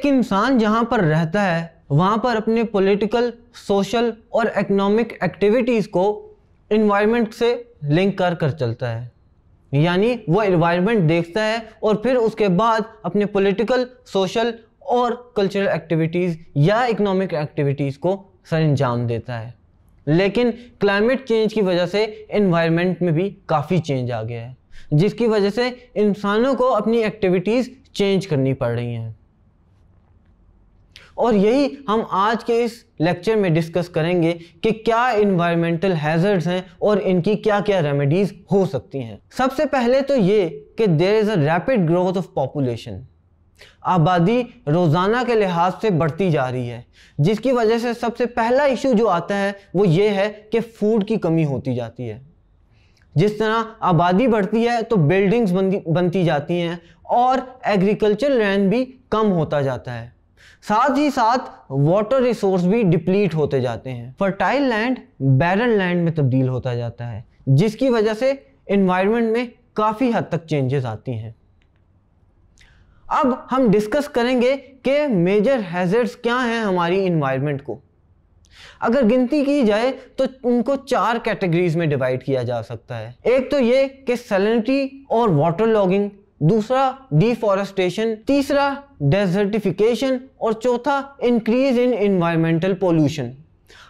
एक इंसान जहाँ पर रहता है वहाँ पर अपने पॉलिटिकल, सोशल और इकोनॉमिक एक्टिविटीज़ को इन्वायरमेंट से लिंक कर चलता है। यानी वो इन्वायरमेंट देखता है और फिर उसके बाद अपने पॉलिटिकल, सोशल और कल्चरल एक्टिविटीज़ या इकोनॉमिक एक्टिविटीज़ को सर अंजाम देता है। लेकिन क्लाइमेट चेंज की वजह से इन्वायरमेंट में भी काफ़ी चेंज आ गया है, जिसकी वजह से इंसानों को अपनी एक्टिविटीज़ चेंज करनी पड़ रही हैं। और यही हम आज के इस लेक्चर में डिस्कस करेंगे कि क्या इन्वायरमेंटल हैज़र्ड्स हैं और इनकी क्या क्या रेमेडीज हो सकती हैं। सबसे पहले तो ये कि there is a rapid growth of population. आबादी रोज़ाना के लिहाज से बढ़ती जा रही है, जिसकी वजह से सबसे पहला इशू जो आता है वो ये है कि फूड की कमी होती जाती है। जिस तरह आबादी बढ़ती है तो बिल्डिंग्स बनती जाती हैं और एग्रीकल्चर लैंड भी कम होता जाता है। साथ ही साथ वाटर रिसोर्स भी डिप्लीट होते जाते हैं। फर्टाइल लैंड बैरन लैंड में तब्दील होता जाता है, जिसकी वजह से एनवायरनमेंट में काफ़ी हद तक चेंजेस आती हैं। अब हम डिस्कस करेंगे कि मेजर हैज़र्ड्स क्या हैं हमारी एनवायरनमेंट को। अगर गिनती की जाए तो उनको 4 कैटेगरीज में डिवाइड किया जा सकता है। एक तो ये कि सैलिनिटी और वाटर लॉगिंग, दूसरा डिफॉरेस्टेशन, तीसरा डेजर्टिफिकेशन और चौथा इंक्रीज इन एनवायरमेंटल पोल्यूशन।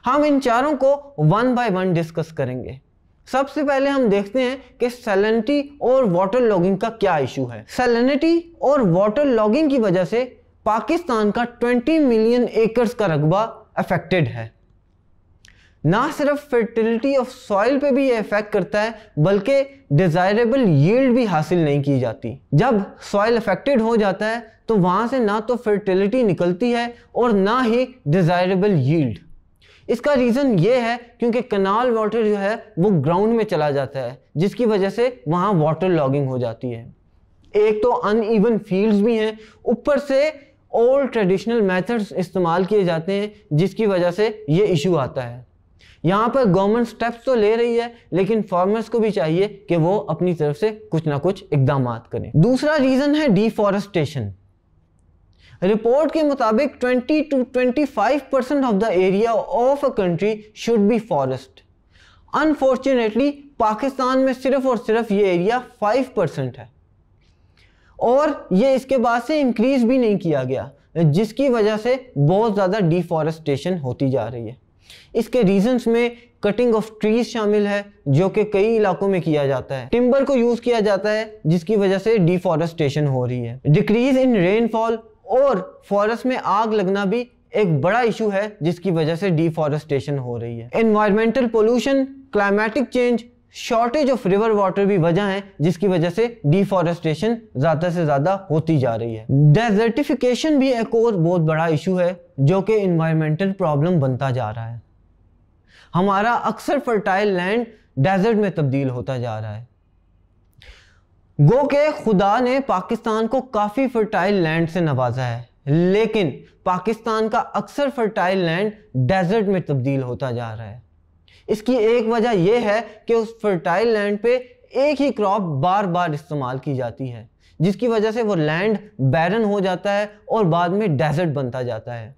हम इन चारों को वन बाय वन डिस्कस करेंगे। सबसे पहले हम देखते हैं कि सैलिनिटी और वाटर लॉगिंग का क्या इशू है। सैलिनिटी और वाटर लॉगिंग की वजह से पाकिस्तान का 20 मिलियन एकर्स का रकबा अफेक्टेड है। ना सिर्फ फर्टिलिटी ऑफ सॉइल पे भी ये इफेक्ट करता है, बल्कि डिजायरेबल यील्ड भी हासिल नहीं की जाती। जब सॉइल अफेक्टेड हो जाता है तो वहाँ से ना तो फर्टिलिटी निकलती है और ना ही डिजायरेबल यील्ड। इसका रीज़न ये है क्योंकि कनाल वाटर जो है वो ग्राउंड में चला जाता है, जिसकी वजह से वहाँ वाटर लॉगिंग हो जाती है। एक तो अनइवन फील्ड्स भी हैं, ऊपर से ओल्ड ट्रेडिशनल मेथड्स इस्तेमाल किए जाते हैं, जिसकी वजह से ये इशू आता है। यहाँ पर गवर्नमेंट स्टेप्स तो ले रही है, लेकिन फार्मर्स को भी चाहिए कि वो अपनी तरफ से कुछ ना कुछ इकदाम करें। दूसरा रीज़न है डिफॉरेस्टेशन। रिपोर्ट के मुताबिक 20 to 25% of the area of a country should be forest. Unfortunately Pakistan में सिर्फ और सिर्फ ये एरिया 5% है और ये इसके बाद से इंक्रीज भी नहीं किया गया, जिसकी वजह से बहुत ज़्यादा डिफॉरेस्टेशन होती जा रही है। इसके रीजंस में कटिंग ऑफ ट्रीज शामिल है, जो कि कई इलाकों में किया जाता है। टिम्बर को यूज किया जाता है, जिसकी वजह से डिफॉरेस्टेशन हो रही है। डिक्रीज इन रेनफॉल और फॉरेस्ट में आग लगना भी एक बड़ा इशू है, जिसकी वजह से डिफॉरेस्टेशन हो रही है। Environmental pollution, climatic change, shortage of river water भी वजह है, जिसकी वजह से डिफॉरेस्टेशन ज़्यादा से ज़्यादा होती जा रही है। डेजर्टिफिकेशन भी एक और बहुत बड़ा इशू है, जो कि एनवायरमेंटल प्रॉब्लम बनता जा रहा है। हमारा अक्सर फर्टाइल लैंड डेजर्ट में तब्दील होता जा रहा है। गो के खुदा ने पाकिस्तान को काफ़ी फर्टाइल लैंड से नवाजा है, लेकिन पाकिस्तान का अक्सर फर्टाइल लैंड डेजर्ट में तब्दील होता जा रहा है। इसकी एक वजह यह है कि उस फर्टाइल लैंड पे एक ही क्रॉप बार बार इस्तेमाल की जाती है, जिसकी वजह से वो लैंड बैरन हो जाता है और बाद में डेजर्ट बनता जाता है।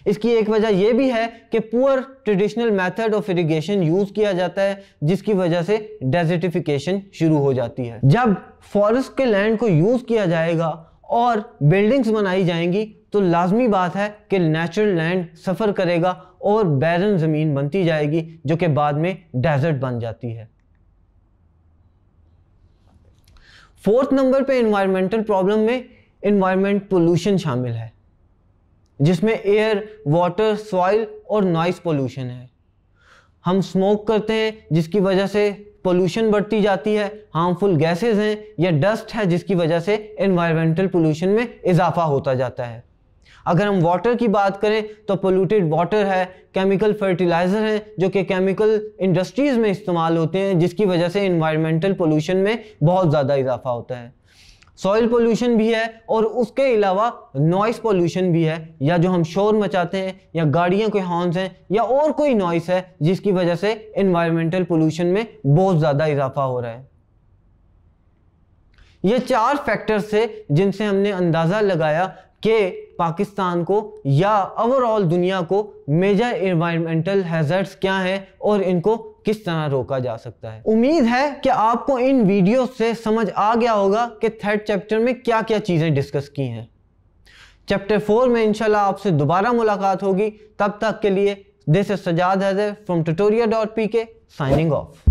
इसकी एक वजह यह भी है कि poor traditional method of irrigation use किया जाता है, जिसकी वजह से डेजर्टिफिकेशन शुरू हो जाती है। जब फॉरेस्ट के लैंड को यूज किया जाएगा और बिल्डिंग्स बनाई जाएंगी तो लाजमी बात है कि नेचुरल लैंड सफ़र करेगा और बैरन ज़मीन बनती जाएगी, जो कि बाद में डेजर्ट बन जाती है। 4th नंबर पे एनवायरमेंटल प्रॉब्लम में एनवायरमेंट पोल्यूशन शामिल है, जिसमें एयर, वाटर, सॉइल और नॉइस पोल्यूशन है। हम स्मोक करते हैं, जिसकी वजह से पोल्यूशन बढ़ती जाती है। हार्मफुल गैसेस हैं या डस्ट है, जिसकी वजह से एनवायरमेंटल पोल्यूशन में इजाफा होता जाता है। अगर हम वाटर की बात करें तो पोल्यूटेड वाटर है, केमिकल फर्टिलाइज़र हैं जो कि केमिकल इंडस्ट्रीज़ में इस्तेमाल होते हैं, जिसकी वजह से एनवायरमेंटल पोल्यूशन में बहुत ज़्यादा इजाफा होता है। सॉइल पोल्यूशन भी है और उसके अलावा नॉइस पोल्यूशन भी है, या जो हम शोर मचाते हैं या गाड़ियों के हॉर्न्स हैं या और कोई नॉइस है, जिसकी वजह से एनवायरमेंटल पोल्यूशन में बहुत ज़्यादा इजाफा हो रहा है। ये 4 फैक्टर्स थे जिनसे हमने अंदाज़ा लगाया कि पाकिस्तान को या ओवरऑल दुनिया को मेजर एनवायरमेंटल हैजर्ड्स क्या हैं और इनको किस तरह रोका जा सकता है। उम्मीद है कि आपको इन वीडियो से समझ आ गया होगा कि थर्ड चैप्टर में क्या क्या चीज़ें डिस्कस की हैं। चैप्टर 4 में इंशाल्लाह आपसे दोबारा मुलाकात होगी। तब तक के लिए this is Sajjad Haider from tutoria.pk signing of.